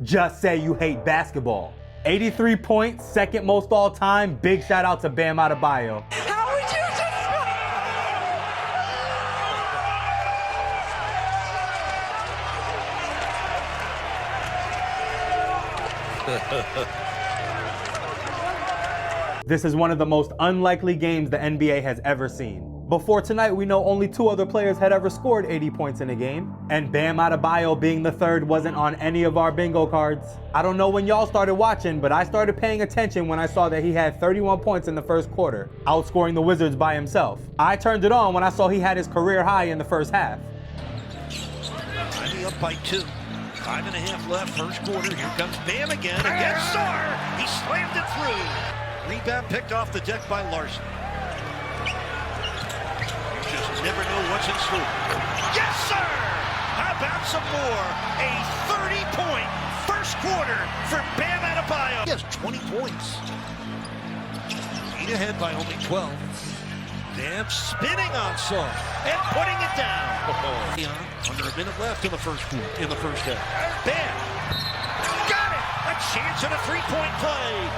Just say you hate basketball. 83 points, second most all time. Big shout out to Bam Adebayo. How would you This is one of the most unlikely games the NBA has ever seen. Before tonight, we know only 2 other players had ever scored 80 points in a game, and Bam Adebayo being the third wasn't on any of our bingo cards. I don't know when y'all started watching, but I started paying attention when I saw that he had 31 points in the first quarter, outscoring the Wizards by himself. I turned it on when I saw he had his career high in the first half. Miami up by 2. 5.5 left, first quarter. Here comes Bam again against Sar. He slammed it through. Rebound picked off the deck by Larson. You just never know what's in store. Yes, sir! How about some more? A 30-point first quarter for Bam Adebayo. He has 20 points. Heat ahead by only 12. Bam spinning on Sar and putting it down. Under a minute left in the first quarter, in the first half. Bam! Got it! A chance at a three-point play.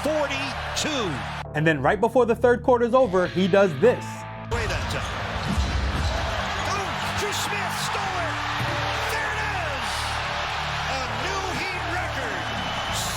42. And then right before the third quarter's over, he does this. Way that time. Oh, Drew Smith stole it. There it is. A new Heat record.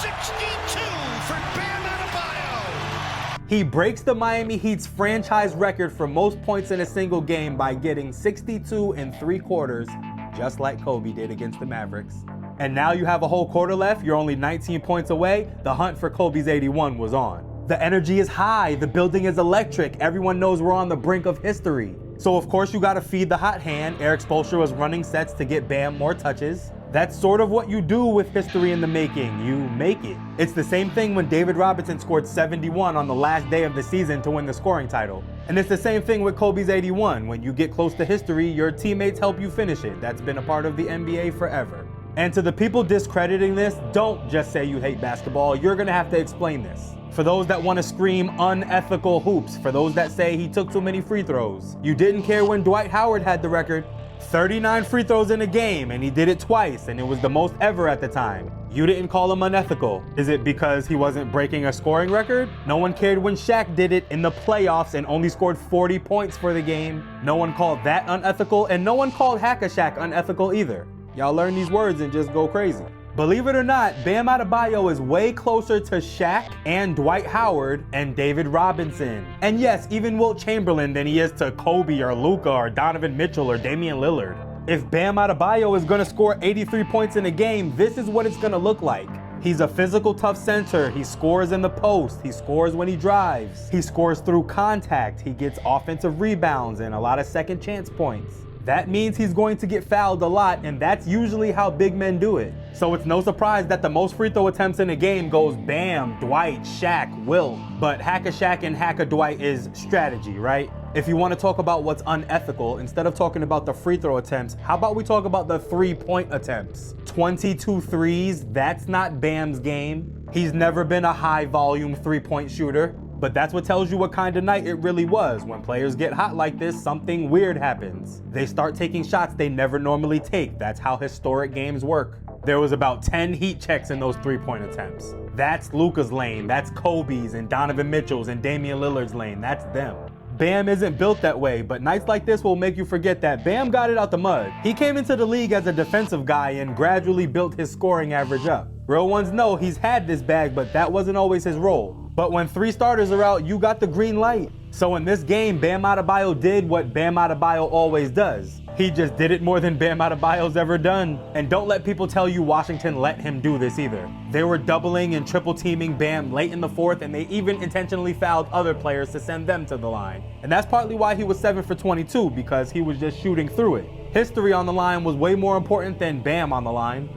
62 for Bam Adebayo. He breaks the Miami Heat's franchise record for most points in a single game by getting 62 in 3 quarters, just like Kobe did against the Mavericks. And now you have a whole quarter left, you're only 19 points away, the hunt for Kobe's 81 was on. The energy is high, the building is electric, everyone knows we're on the brink of history. So of course you gotta feed the hot hand. Eric Spoelstra was running sets to get Bam more touches. That's sort of what you do with history in the making, you make it. It's the same thing when David Robinson scored 71 on the last day of the season to win the scoring title. And it's the same thing with Kobe's 81. When you get close to history, your teammates help you finish it. That's been a part of the NBA forever. And to the people discrediting this, don't just say you hate basketball, you're gonna have to explain this. For those that wanna scream unethical hoops, for those that say he took too many free throws, you didn't care when Dwight Howard had the record. 39 free throws in a game, and he did it twice, and it was the most ever at the time. You didn't call him unethical. Is it because he wasn't breaking a scoring record? No one cared when Shaq did it in the playoffs and only scored 40 points for the game. No one called that unethical, and no one called Hack-a-Shaq unethical either. Y'all learn these words and just go crazy. Believe it or not, Bam Adebayo is way closer to Shaq and Dwight Howard and David Robinson. And yes, even Wilt Chamberlain than he is to Kobe or Luka or Donovan Mitchell or Damian Lillard. If Bam Adebayo is gonna score 83 points in a game, this is what it's gonna look like. He's a physical, tough center. He scores in the post. He scores when he drives. He scores through contact. He gets offensive rebounds and a lot of second chance points. That means he's going to get fouled a lot, and that's usually how big men do it. So it's no surprise that the most free throw attempts in a game goes Bam, Dwight, Shaq, Wilt. But Hack-a-Shaq and Hack-a-Dwight is strategy, right? If you want to talk about what's unethical, instead of talking about the free throw attempts, how about we talk about the 3-point attempts? 22 threes, that's not Bam's game. He's never been a high volume 3-point shooter. But that's what tells you what kind of night it really was. When players get hot like this, something weird happens. They start taking shots they never normally take. That's how historic games work. There was about 10 heat checks in those 3-point attempts. That's Luka's lane, that's Kobe's and Donovan Mitchell's and Damian Lillard's lane, that's them. Bam isn't built that way, but nights like this will make you forget that Bam got it out the mud. He came into the league as a defensive guy and gradually built his scoring average up. Real ones know he's had this bag, but that wasn't always his role. But when 3 starters are out, you got the green light. So in this game, Bam Adebayo did what Bam Adebayo always does. He just did it more than Bam Adebayo's ever done. And don't let people tell you Washington let him do this either. They were doubling and triple teaming Bam late in the fourth, and they even intentionally fouled other players to send them to the line. And that's partly why he was 7 for 22, because he was just shooting through it. History on the line was way more important than Bam on the line.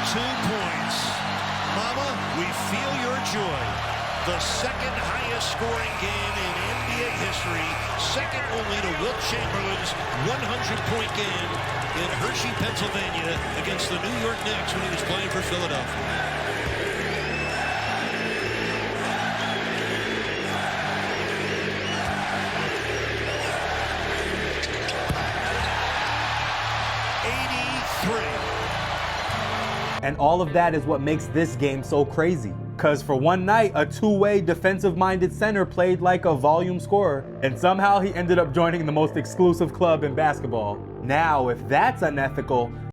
2 points. Mama, we feel your joy. The second highest scoring game in NBA history, second only to Wilt Chamberlain's 100-point game in Hershey, Pennsylvania against the New York Knicks when he was playing for Philadelphia. And all of that is what makes this game so crazy. Cause for one night, a two-way defensive-minded center played like a volume scorer, and somehow he ended up joining the most exclusive club in basketball. Now, if that's unethical,